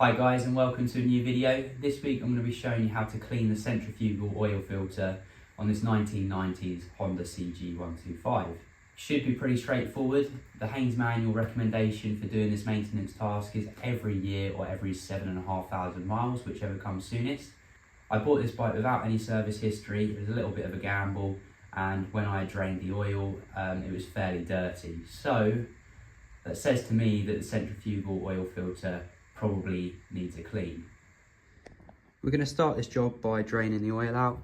Hi guys and welcome to a new video. This week I'm going to be showing you how to clean the centrifugal oil filter on this 1990s Honda CG125. Should be pretty straightforward. The Haynes manual recommendation for doing this maintenance task is every year or every 7,500 miles, whichever comes soonest. I bought this bike without any service history. It was a little bit of a gamble, and when I drained the oil it was fairly dirty. So that says to me that the centrifugal oil filter probably needs a clean. We're going to start this job by draining the oil out,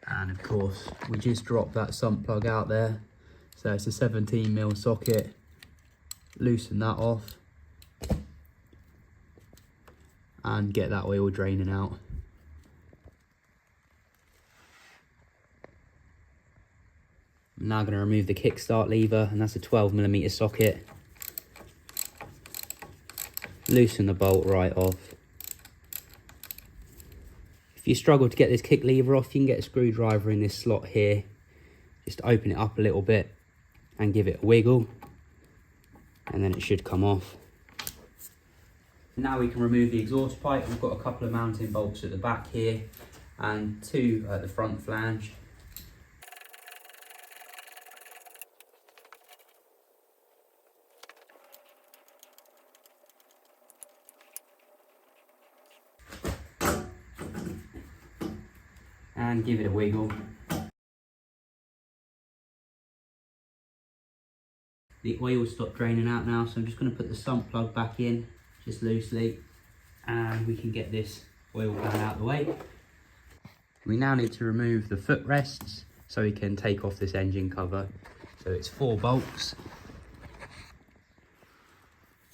and of course we just drop that sump plug out there. So it's a 17mm socket. Loosen that off and get that oil draining out. I'm now going to remove the kickstart lever, and that's a 12mm socket. Loosen the bolt right off. If you struggle to get this kick lever off, you can get a screwdriver in this slot here. Just open it up a little bit and give it a wiggle, and then it should come off. Now we can remove the exhaust pipe. We've got a couple of mounting bolts at the back here and two at the front flange. And give it a wiggle. The oil stopped draining out now, so I'm just going to put the sump plug back in, just loosely, and we can get this oil pan out of the way. We now need to remove the footrests so we can take off this engine cover. So it's 4 bolts.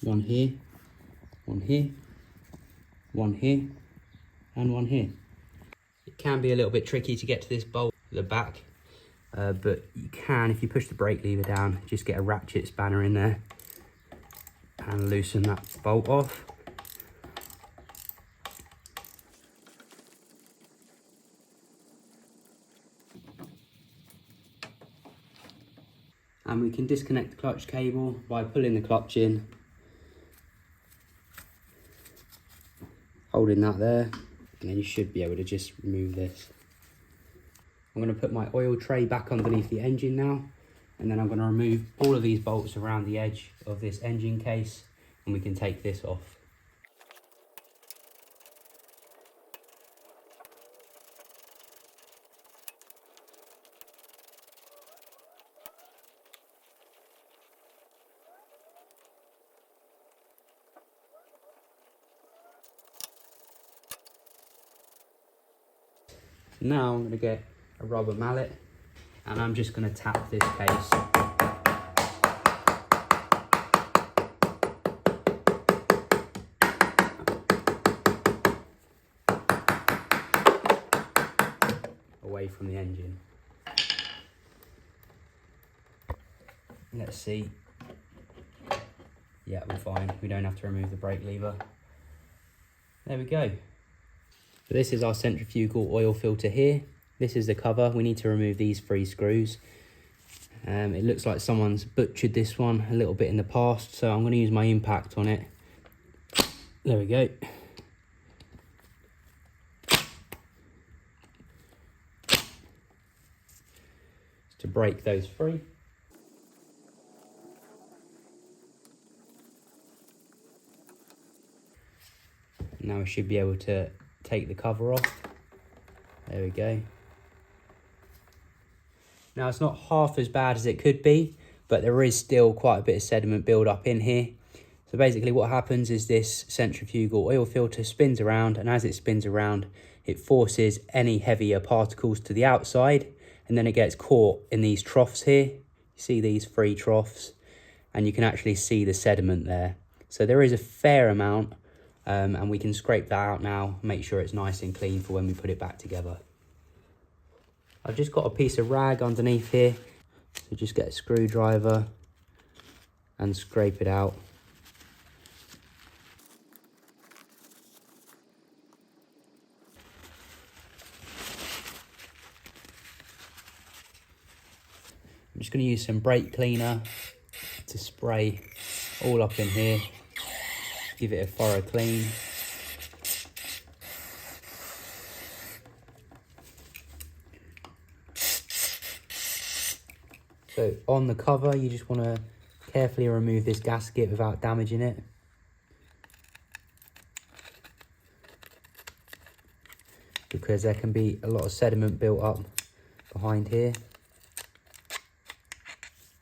One here, one here, one here, and one here. It can be a little bit tricky to get to this bolt at the back, but you can, if you push the brake lever down, just get a ratchet spanner in there and loosen that bolt off. And we can disconnect the clutch cable by pulling the clutch in, holding that there. And then you should be able to just remove this. I'm going to put my oil tray back underneath the engine now, and then I'm going to remove all of these bolts around the edge of this engine case, and we can take this off. Now I'm going to get a rubber mallet, and I'm just going to tap this case. Away from the engine. Let's see. Yeah, we're fine. We don't have to remove the brake lever. There we go. So this is our centrifugal oil filter here. This is the cover. We need to remove these 3 screws. It looks like someone's butchered this one a little bit in the past, so I'm going to use my impact on it. There we go. Just to break those free. Now we should be able to take the cover off. There we go. Now it's not half as bad as it could be, but there is still quite a bit of sediment build up in here. So basically what happens is this centrifugal oil filter spins around, and as it spins around, it forces any heavier particles to the outside, and then it gets caught in these troughs here. You see these 3 troughs, and you can actually see the sediment there. So there is a fair amount. And we can scrape that out now, make sure it's nice and clean for when we put it back together. I've just got a piece of rag underneath here, so just get a screwdriver and scrape it out. I'm just going to use some brake cleaner to spray all up in here. give it a thorough clean. So on the cover, you just want to carefully remove this gasket without damaging it. Because there can be a lot of sediment built up behind here.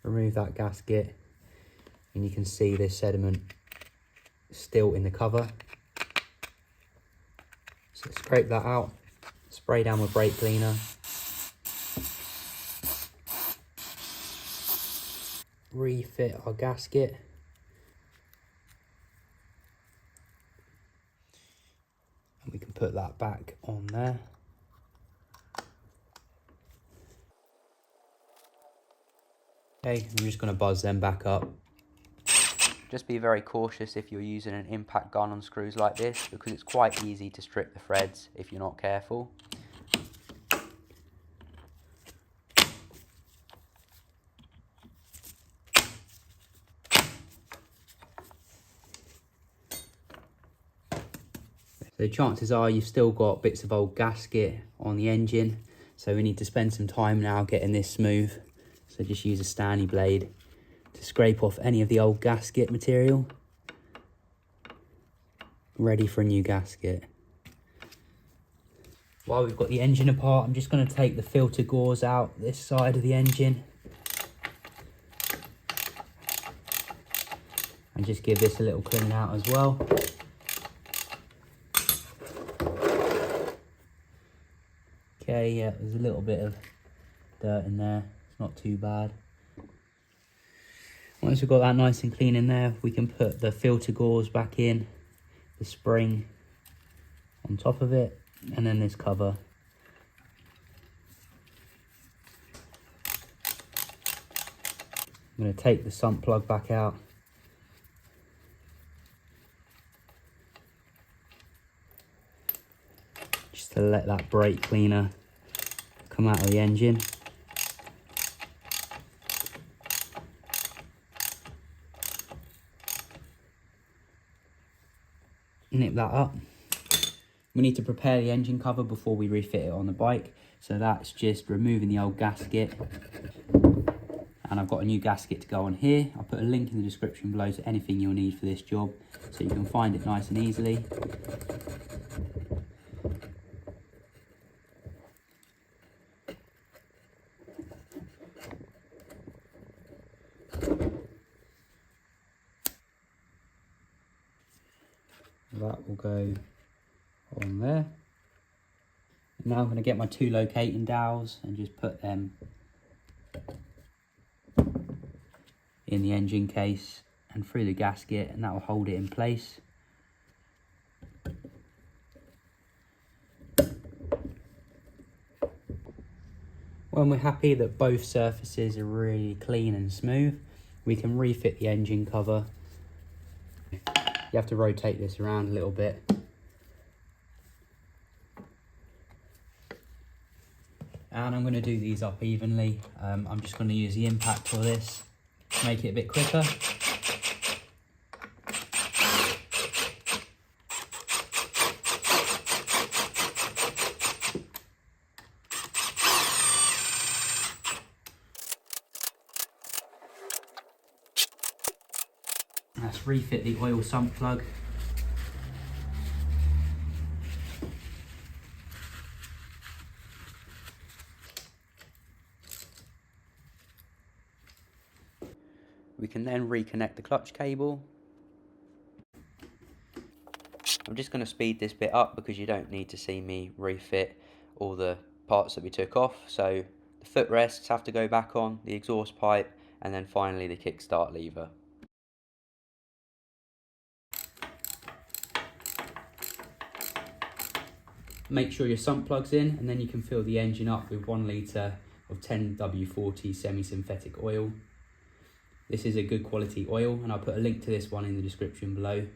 Remove that gasket and you can see this sediment still in the cover. So scrape that out, spray down with brake cleaner. Refit our gasket. And we can put that back on there. Okay, I'm just going to buzz them back up. Just be very cautious if you're using an impact gun on screws like this, because it's quite easy to strip the threads if you're not careful. So chances are you've still got bits of old gasket on the engine, so we need to spend some time now getting this smooth. So just use a Stanley blade to scrape off any of the old gasket material. Ready for a new gasket. While we've got the engine apart, I'm just going to take the filter gauze out this side of the engine. And just give this a little clean out as well. Okay, yeah, there's a little bit of dirt in there. It's not too bad. Once we've got that nice and clean in there, we can put the filter gauze back in, the spring on top of it, and then this cover. I'm going to take the sump plug back out. Just to let that brake cleaner come out of the engine. Nip that up. We need to prepare the engine cover before we refit it on the bike. So that's just removing the old gasket. And I've got a new gasket to go on here. I'll put a link in the description below to anything you'll need for this job, so you can find it nice and easily. That will go on there. Now I'm going to get my 2 locating dowels and just put them in the engine case and through the gasket, and that will hold it in place. When we're happy that both surfaces are really clean and smooth, we can refit the engine cover. You have to rotate this around a little bit. And I'm going to do these up evenly. I'm just going to use the impact for this to make it a bit quicker. Let's refit the oil sump plug. We can then reconnect the clutch cable. I'm just going to speed this bit up because you don't need to see me refit all the parts that we took off. So the footrests have to go back on, the exhaust pipe, and then finally the kickstart lever. Make sure your sump plug's in, and then you can fill the engine up with 1 litre of 10W40 semi-synthetic oil. This is a good quality oil, and I'll put a link to this one in the description below.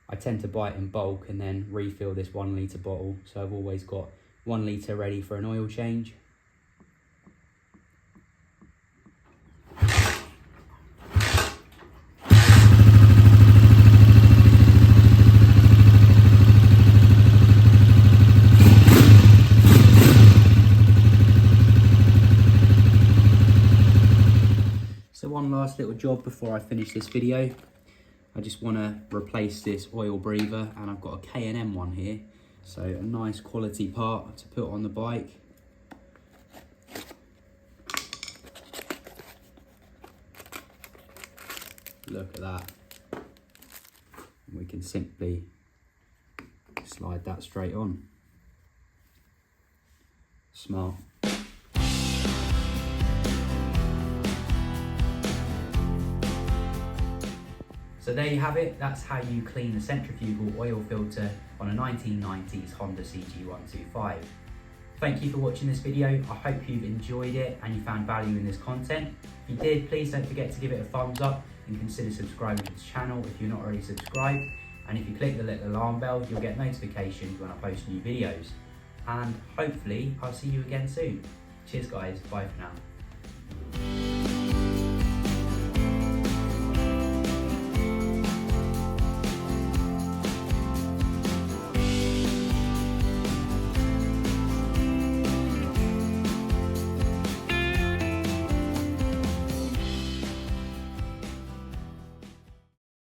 I tend to buy it in bulk and then refill this 1 litre bottle, so I've always got 1 litre ready for an oil change. last little job before I finish this video. I just want to replace this oil breather, and I've got a K&M one here. So a nice quality part to put on the bike. Look at that. We can simply slide that straight on. Smart. So there you have it, that's how you clean the centrifugal oil filter on a 1990s Honda CG125. Thank you for watching this video. I hope you've enjoyed it and you found value in this content. If you did, please don't forget to give it a thumbs up and consider subscribing to this channel if you're not already subscribed. And if you click the little alarm bell, you'll get notifications when I post new videos. And hopefully I'll see you again soon. Cheers guys, bye for now.